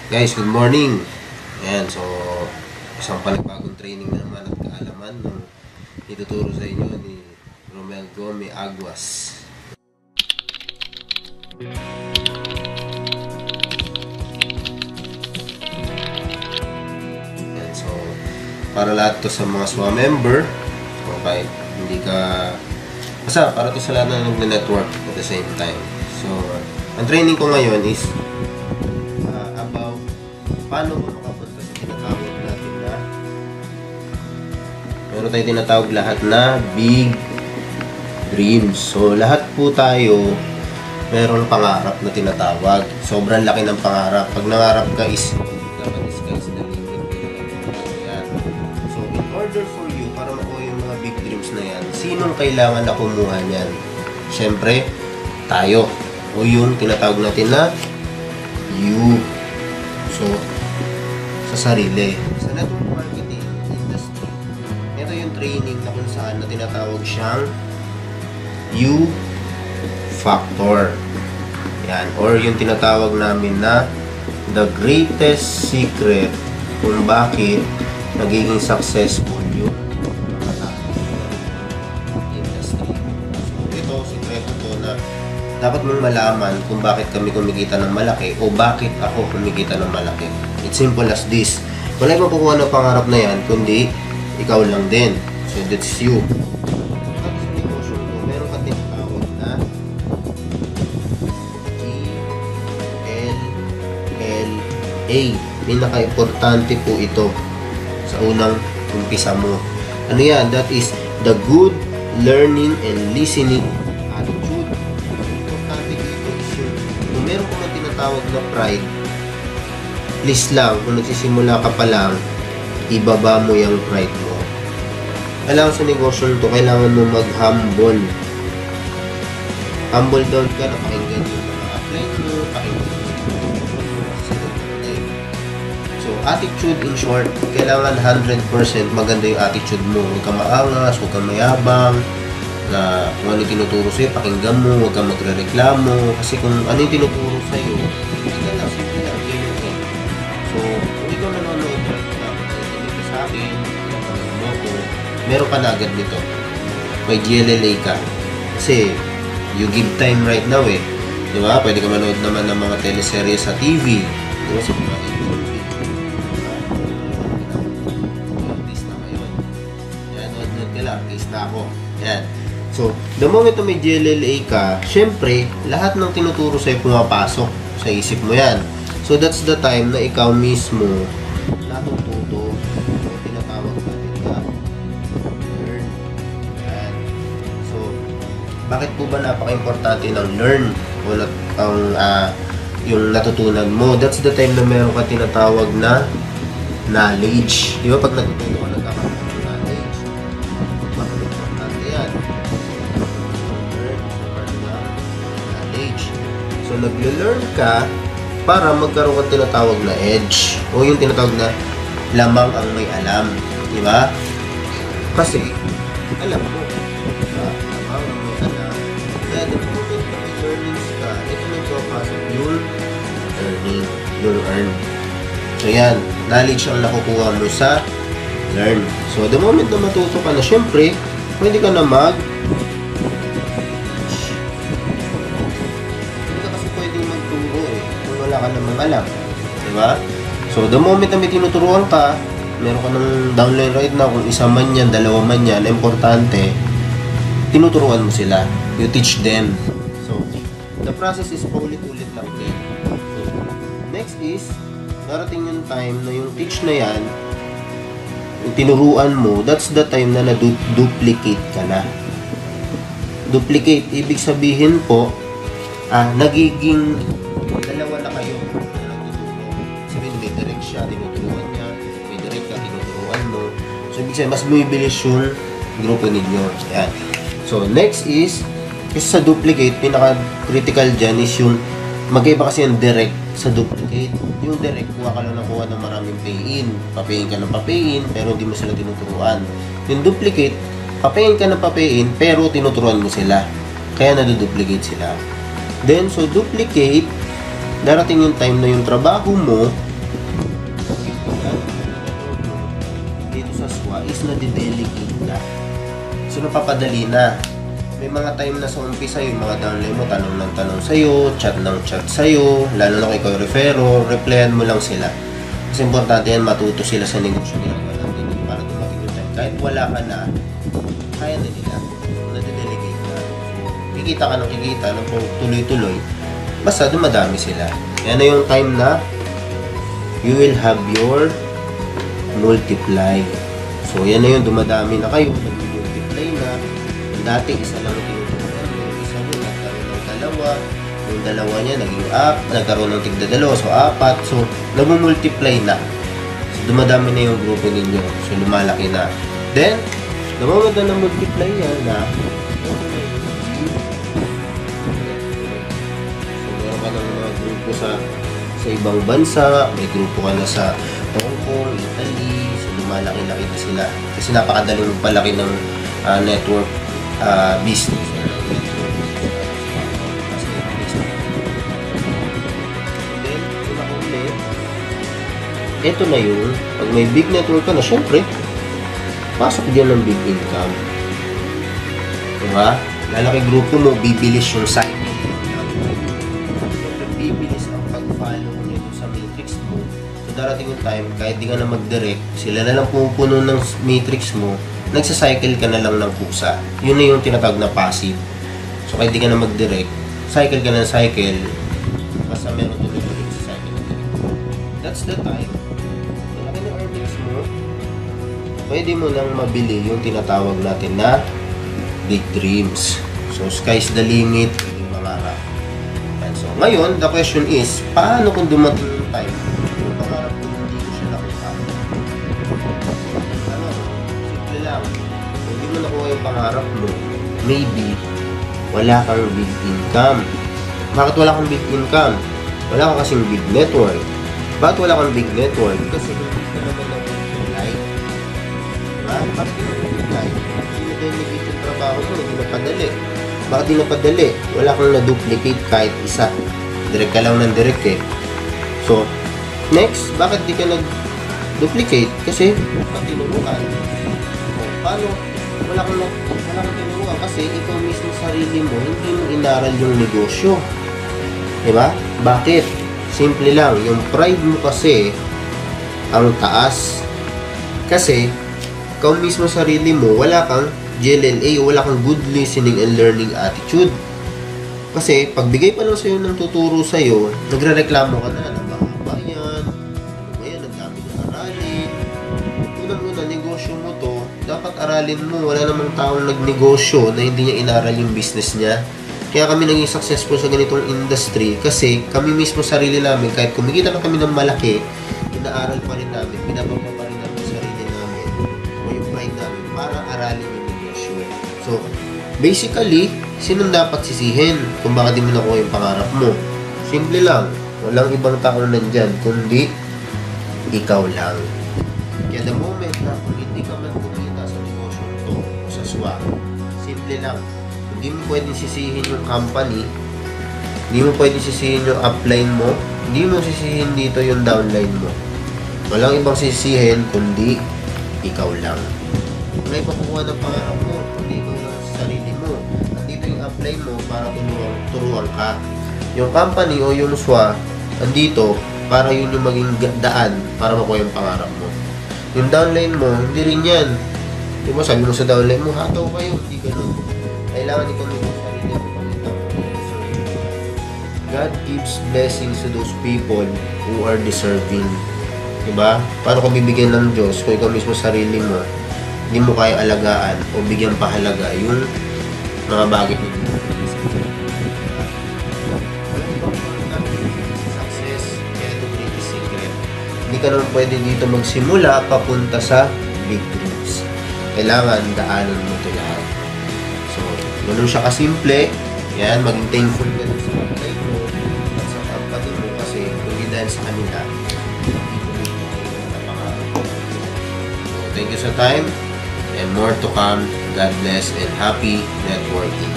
Guys, good morning. Ayan, so isang panibagong training naman at kaalaman ng ituturo sa inyo ni Romel Gome Aguas. Ayan, so para lahat to sa mga SWA member, okay, hindi ka basta para to sa lahat na nagne-network at the same time. So, ang training ko ngayon is about paano mo makapunta sa tinatawag natin na meron tayong tinatawag lahat na big dreams. So, lahat po tayo merong pangarap na tinatawag. Sobrang laki ng pangarap. Pag nangarap ka is dapat is guys the limit. Yan. So, in order for you, para makuha yung mga big dreams na yan, sinong kailangan na kumuha niyan? Siyempre, tayo. O yung tinatawag natin na you. So, sa sarili. Sa network marketing industry, ito yung training na kung saan na tinatawag siyang you factor. Yan. Or yung tinatawag namin na the greatest secret kung bakit nagiging successful yung industry. So, ito, sikreto to na dapat mong malaman kung bakit kami kumikita ng malaki o bakit ako kumikita ng malaki. It's simple as this. Wala yung makukuha ng pangarap na yan, kundi ikaw lang din. So, that's you. At sa negosyo mo, meron ka tinatawag na GLLA. Pinaka-importante po ito sa unang umpisa mo. Ano yan? That is the good learning and listening attitude. Importante dito is yun. Kung meron ka man tinatawag na pride, please lang, kung nagsisimula ka pa lang, ibaba mo yung pride mo. Kailangan sa negosyo nito, kailangan mo mag-humble. Humble down ka na pakinggan yung mga upline mo, pakinggan yung so, attitude in short, kailangan 100% maganda yung attitude mo. Huwag ka maangas, huwag ka mayabang, na kung ano yung tinuturo sa'yo, pakinggan mo, huwag ka magre-reklamo. Kasi kung ano yung tinuturo sa'yo, hindi ka lang, simple lang, genuine. So, kung ikaw nanonood right now, nakikinig ka sa akin, pinapanood mo ko, meron ka na agad nito. May GLLA ka. Kasi, you give time right now eh. Di ba? Pwede ka manood naman ng mga teleserye sa TV. Di ba? Sa mga artist na ngayon. Yan, nood ka lang. Artist na ako. Yan. So, the moment na may GLLA ka, syempre, lahat ng tinuturo sa'yo pumapasok sa isip mo yan. So, that's the time na ikaw mismo natututo o tinatawag natin na learn. Yan. So, bakit po ba napaka-importante ng learn o yung natutunan mo? That's the time na meron ka tinatawag na knowledge. Di ba pag natututo ka, nagkakaroon ka ng knowledge? Bakit importante yan? Knowledge. So, nag-learn ka para magkaroon ka tinatawag na edge o yung tinatawag na lamang ang may alam. Di ba? Kasi, alam mo, lamang ang may alam. Kaya, the moment na may learnings ka, ito na papasok yung learning, yung earn. So, yan. Knowledge ang nakukuha mo sa learn. So, the moment na matuto ka na, syempre, pwede ka na hindi ka kasi pwedeng magturo eh, kung wala ka namang alam. Diba? So, the moment na may tinuturuan ka, meron ka ng downline right now, kung isa man yan, dalawa man yan, importante, tinuturuan mo sila. You teach them. So, the process is paulit-ulit lang din. So, next is, darating yung time na yung teach na yan, yung tinuruan mo, that's the time na na-duplicate ka na. Duplicate, ibig sabihin po, nagiging dalawa na kayo na nagtuturo. Sabihin, may direct siya, tinuturuan niya, may direct ka, tinuturuan mo. So, ibig sabihin, mas bumibilis yung grupo ninyo. Ayan. So, next is, kasi sa duplicate, pinaka-critical dyan is yung magkaiba kasi yung direct sa duplicate. Yung direct, kuha ka lang ng kuha ng maraming pay-in. Papayin ka ng papayin, pero hindi mo sila tinuturuan. Yung duplicate, papayin ka ng papayin, pero tinuturuan mo sila. Kaya naduduplicate sila. Then, so duplicate, darating yung time na yung trabaho mo is nade-delegate na. So, napapadali na. May mga time na sa umpisa yung mga downline mo, tanong ng tanong sa'yo, chat ng chat sa'yo, lalo na kung ikaw refero, replyan mo lang sila. Kasi importante yan, matuto sila sa negosyo nila para dumating yung time. Kahit wala ka na, kaya na nila. Nade-delegate na. So, kikita ka ng kikita, tuloy-tuloy, basta dumadami sila. Yan na yung time na you will have your multiply. So, yan na yung dumadami na kayo, nag-multiply na. Dati, isa lang tinutunan mo, isa mo, nagkaroon ng dalawa, yung dalawa niya, nagkaroon ng tigda-dalawa, so 4, so, nag-multiply na. So, dumadami na yung grupo ninyo, so, lumalaki na. Then, the moment na multiply yan na, so, meron ka ng mga grupo sa ibang bansa, may grupo ka na sa Hong Kong, Italy, so, lumalaki-laki na sila. Kasi napakadaling magpalaki ng network business. And then, pinaka-ulit, ito na yung, pag may big network ka na, syempre, pasok dyan ng big income. Diba? Lalaki grupo mo, bibilis yung site. Bibilis ang pag-follow nito sa matrix mo. So, darating yung time, kahit di ka na mag-direct, sila na lang pumupuno ng matrix mo, nagsacycle ka na lang ng pusa. Yun na yung tinatawag na passive. So, kahit di ka na mag-direct, cycle ka ng cycle, basta meron tuloy-tuloy sa cycle. That's the time. Malaki na earnings mo, pwede mo nang mabili yung tinatawag natin na big dreams. So, sky's the limit, yung mangarap. And so, ngayon, the question is, paano kung dumating yung time, yung pangarap ko hindi ko siya nakuha? Kung hindi mo nakuha yung pangarap mo, maybe wala kang big income. Bakit wala kang big income? Wala kang kasing big network. Bakit wala kang big network? Kasi hindi ka naman nag-apply. Diba? Bakit hindi nag-apply? Hindi na-delegate yung trabaho mo, hindi napadali. Bakit hindi napadali? Wala kang na-duplicate kahit isa. Direct ka lang ng direct eh. So, next, bakit di ka nag-duplicate? Kasi, patinuruan. Paano? Wala kang tinuruan kasi ikaw mismo sarili mo, hindi mo inaral yung negosyo. Diba? Bakit? Simple lang. Yung pride mo kasi ang taas. Kasi, ikaw mismo sarili mo, wala kang GLLA, wala kang good listening and learning attitude. Kasi, pagbigay pa lang sa'yo ng tuturo sa'yo, nagre-reklamo ka na, mahaba yan, ang dami ng aralin. Unang-una, negosyo mo to, dapat aralin mo. Wala namang taong nagnegosyo na hindi niya inaral yung business niya. Kaya kami naging successful sa ganitong industry kasi kami mismo sarili namin, kahit kumikita na kami ng malaki, inaaral pa rin namin, pinapapa pa rin namin sarili namin o yung pride namin para aralin yung negosyo. So, basically, sinong dapat sisihin kung bakit di mo nakuha yung pangarap mo? Simple lang. Walang ibang tao nandyan, kundi ikaw lang. Kaya the moment na kung hindi ka man kumita sa negosyo ito, sa SWA, simple lang. Hindi mo pwedeng sisihin yung company, hindi mo pwedeng sisihin yung upline mo, hindi mo sisihin dito yung downline mo. Walang ibang sisihin, kundi ikaw lang. Wala ibang kukuha ng pangarap mo, kundi ikaw lang sa sarili mo. At dito yung upline mo para turuan ka. Yung company o yung SWA, andito para yun yung maging daan para makuha yung pangarap mo. Yung downline mo, hindi rin yan. Di ba, sabi mo sa downline mo, hataw kayo, hindi ganun. Kailangan ikaw yung sarili mo. God gives blessings to those people who are deserving. Diba? Paano ka bibigyan ng Diyos kung ikaw mismo sarili mo, hindi mo kaya alagaan o bigyan pahalaga yung mga bagay mo. Success, kaya ito pretty secret. Hindi ka naman pwede dito magsimula papunta sa big dreams. Kailangan daanan mo ito lahat. So, ganun siya kasimple. Yan, maging thankful ka sa kapatid mo at sa kapatid mo kasi hindi dahil sa kanila. So, thank you sa time and more to come. God bless and happy networking.